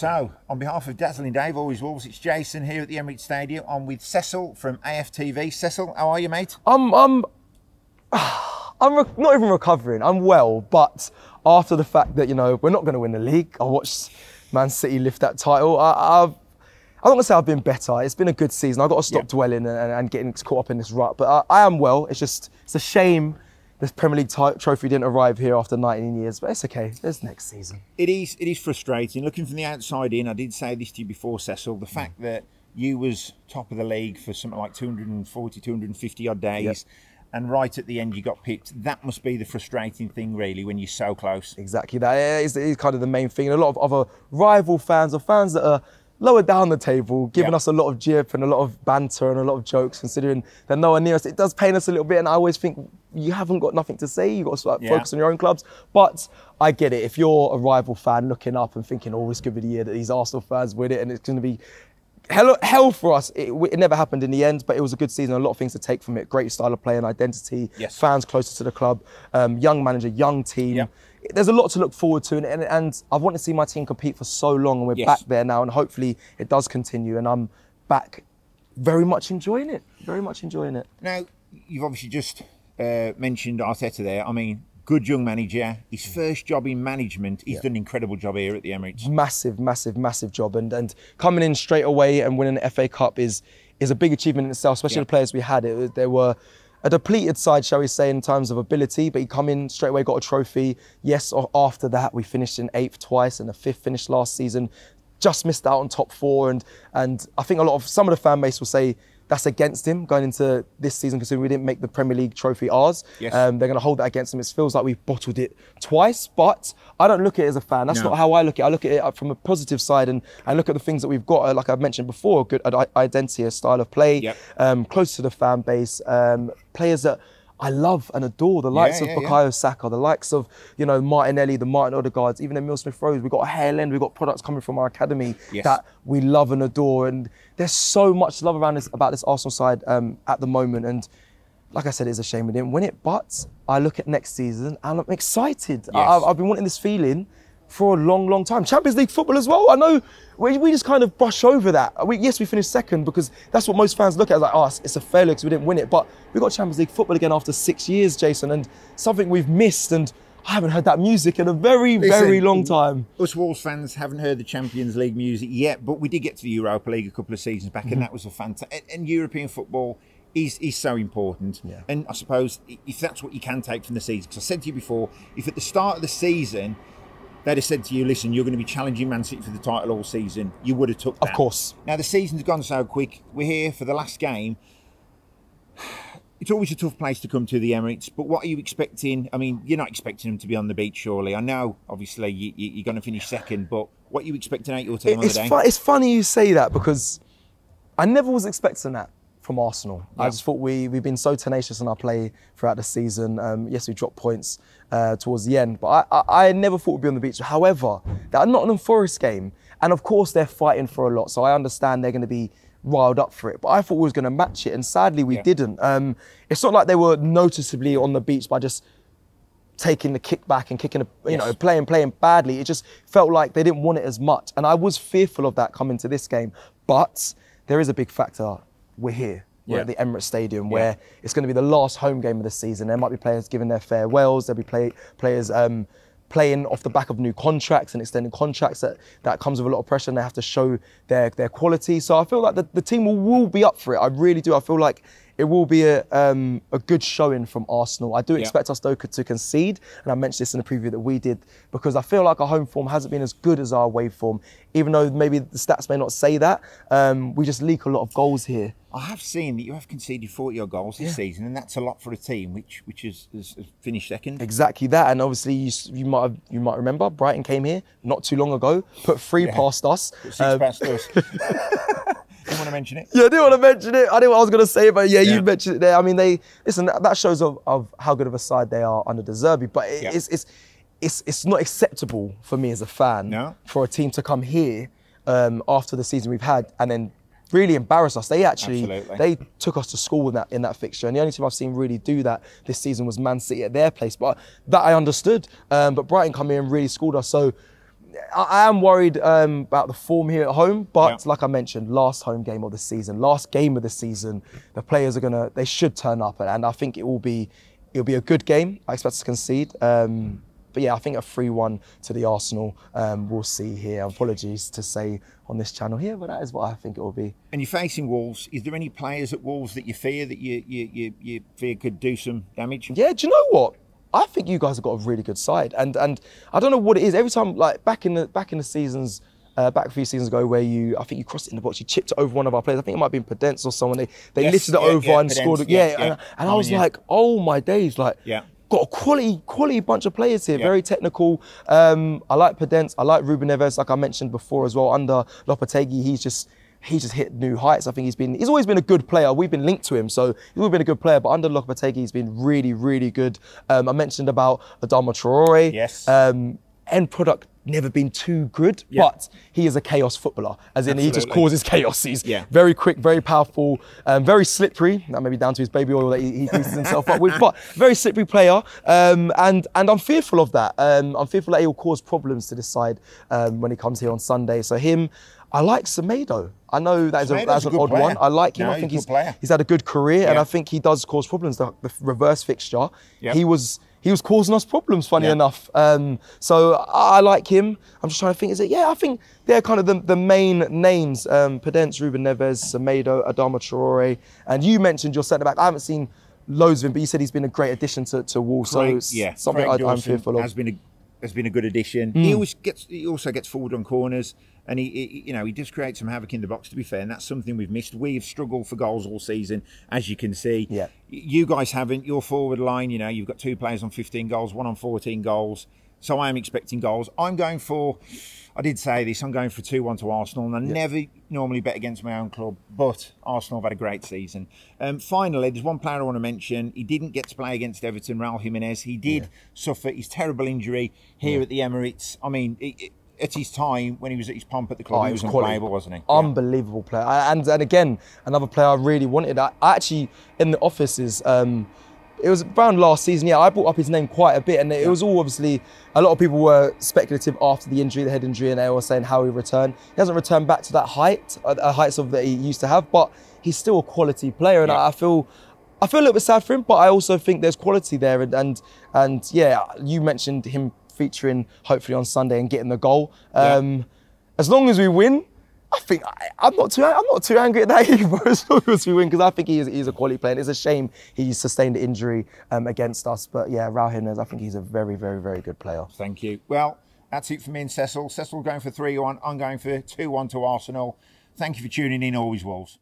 So, on behalf of Dazzling Dave, always Wolves, it's Jason here at the Emirates Stadium. I'm with Cecil from AFTV. Cecil, how are you, mate? I'm not even recovering. I'm well, but after the fact that, you know, we're not going to win the league, I watched Man City lift that title. I'm not going to say I've been better. It's been a good season. I've got to stop dwelling and getting caught up in this rut. But I am well. It's a shame this Premier League trophy didn't arrive here after 19 years, but it's okay. There's next season. It is frustrating. Looking from the outside in, I did say this to you before, Cecil, the fact that you was top of the league for something like 240, 250 odd days, and right at the end you got picked. That must be the frustrating thing, really, when you're so close. Exactly. That is kind of the main thing. And a lot of other rival fans or fans that are lower down the table, giving us a lot of jip and a lot of banter and a lot of jokes, considering they're nowhere near us. It does pain us a little bit, and I always think you haven't got nothing to say. You've got to focus on your own clubs. But I get it. If you're a rival fan looking up and thinking, oh, this could be the year that these Arsenal fans win it, and it's going to be hell for us. It never happened in the end, but it was a good season. A lot of things to take from it. Great style of play and identity. Fans closer to the club. Young manager, young team. There's a lot to look forward to, and I've wanted to see my team compete for so long, and we're back there now, and hopefully it does continue, and I'm back very much enjoying it. Very much enjoying it. Now, you've obviously just mentioned Arteta there. I mean, good young manager. His first job in management, he's done an incredible job here at the Emirates. Massive job, and coming in straight away and winning the FA Cup is a big achievement in itself, especially the players we had. They were a depleted side, shall we say, in terms of ability, but he come in straight away, got a trophy. Yes, after that, we finished in 8th twice and a 5th finish last season. Just missed out on top 4, and I think some of the fan base will say that's against him going into this season, considering we didn't make the Premier League trophy ours. They're going to hold that against him. It feels like we've bottled it twice, but I don't look at it as a fan. That's not how I look at it. I look at it from a positive side, and I look at the things that we've got, like I've mentioned before, good identity, a style of play, close to the fan base, players that I love and adore, the likes of Bukayo Saka, the likes of, you know, Martinelli, the Martin Odegaards, even Emile Smith-Rowe. We've got a hair end, we've got products coming from our academy that we love and adore. And there's so much love around about this Arsenal side at the moment. And like I said, it's a shame we didn't win it, but I look at next season and I'm excited. I've been wanting this feeling for a long time. Champions League football as well. I know we just kind of brush over that. Yes, we finished second because that's what most fans look at. It's like, oh, it's a failure because we didn't win it. But we got Champions League football again after 6 years, Jason, and something we've missed. And I haven't heard that music in a very long time. Us Wolves fans haven't heard the Champions League music yet, but we did get to the Europa League a couple of seasons back, and that was a fantastic. And European football is so important. And I suppose if that's what you can take from the season, because I said to you before, if at the start of the season they'd have said to you, listen, you're going to be challenging Man City for the title all season, you would have took that. Of course. Now, the season's gone so quick. We're here for the last game. It's always a tough place to come to, the Emirates, but what are you expecting? I mean, you're not expecting them to be on the beach, surely. I know, obviously, you're going to finish second, but what are you expecting out your team on the day? It's funny you say that, because I never was expecting that from Arsenal. I just thought we've been so tenacious in our play throughout the season. Yes, we dropped points towards the end, but I never thought we'd be on the beach. However, that Nottingham Forest game, and of course they're fighting for a lot, so I understand they're going to be riled up for it, but I thought we was going to match it, and sadly we didn't. It's not like they were noticeably on the beach by just taking the kick back and kicking, you know, playing badly. It just felt like they didn't want it as much, and I was fearful of that coming to this game. But there is a big factor. We're here. We're at the Emirates Stadium, where it's going to be the last home game of the season. There might be players giving their farewells. There'll be players playing off the back of new contracts and extending contracts. That comes with a lot of pressure, and they have to show their quality. So I feel like the team will be up for it. I really do. I feel like it will be a good showing from Arsenal. I do expect us, though, to concede, and I mentioned this in the preview that we did, because I feel like our home form hasn't been as good as our away form, even though maybe the stats may not say that. We just leak a lot of goals here. I have seen that you have conceded 40-odd goals this season, and that's a lot for a team which has finished second. Exactly that, and obviously you might remember Brighton came here not too long ago, put 3 past us. Put 6 past us. Didn't want to mention it. Yeah, I didn't want to mention it. I didn't know what I was going to say, but you mentioned it there. I mean, listen, that shows of how good of a side they are under De Zerbi, but it's not acceptable for me as a fan for a team to come here after the season we've had and then really embarrass us. They they took us to school in that fixture, and the only team I've seen really do that this season was Man City at their place. But that I understood. But Brighton come here and really schooled us. So I am worried about the form here at home, but like I mentioned, last home game of the season, last game of the season, the players are they should turn up, and I think it'll be a good game. I expect to concede. But yeah, I think a 3-1 to the Arsenal, we'll see here. Apologies to say on this channel here, but that is what I think it will be. And you're facing Wolves. Is there any players at Wolves that you fear that you fear could do some damage? Yeah, do you know what? I think you guys have got a really good side, and I don't know what it is. Every time, like back in the seasons, back a few seasons ago, where I think you crossed it in the box, you chipped it over one of our players. I think it might have been Prudence or someone. They lifted it over and scored it. And I was like, oh my days, like. Got a quality bunch of players here, very technical. I like Prudence, I like Ruben Neves, like I mentioned before as well. Under Lopetegui, he's just hit new heights. I think he's always been a good player. We've been linked to him, so he's always been a good player. But under Lopetegui, he's been really, really good. I mentioned about Adama Traore. Yes. End product never been too good, but he is a chaos footballer, as in he just causes chaos. He's very quick, very powerful, very slippery. That may be down to his baby oil that he greases himself up with, but very slippery player. And I'm fearful of that. I'm fearful that he'll cause problems to this side when he comes here on Sunday. So him, I like Semedo. I know that's an odd one. I like him. I think he's had a good career, and I think he does cause problems. The reverse fixture, he was causing us problems, funny enough. So I like him. I'm just trying to think, I think they're kind of the main names. Prudence, Ruben Neves, Semedo, Adama Traore. And you mentioned your centre-back. I haven't seen loads of him, but you said he's been a great addition to Wolves. So something I'm fearful of. Has been a good addition. He also gets forward on corners, and he does create some havoc in the box, to be fair, and that's something we've missed. We've struggled for goals all season, as you can see. You guys haven't. Your forward line, you've got 2 players on 15 goals, 1 on 14 goals. So I am expecting goals. I'm going for, I did say this, I'm going for 2-1 to Arsenal, and I never normally bet against my own club, but Arsenal have had a great season. Finally, there's one player I want to mention. He didn't get to play against Everton, Raul Jimenez. He did suffer his terrible injury here at the Emirates. I mean, at his time, when he was at his pomp at the club, he was unplayable, wasn't he? Unbelievable player. And again, another player I really wanted. I actually, in the offices, it was around last season, I brought up his name quite a bit, and it was all obviously, a lot of people were speculative after the injury, the head injury, and they were saying how he returned. He hasn't returned back to that heights that he used to have, but he's still a quality player, and I feel a little bit sad for him, but I also think there's quality there, and you mentioned him featuring hopefully on Sunday and getting the goal. As long as we win, I think I'm not too angry at that either, as long as we win, because I think he's a quality player. And it's a shame he sustained an injury against us. But yeah, Raul Jimenez, I think he's a very, very, very good player. Thank you. Well, that's it for me and Cecil. Cecil going for 3-1. I'm going for 2-1 to Arsenal. Thank you for tuning in. Always Wolves.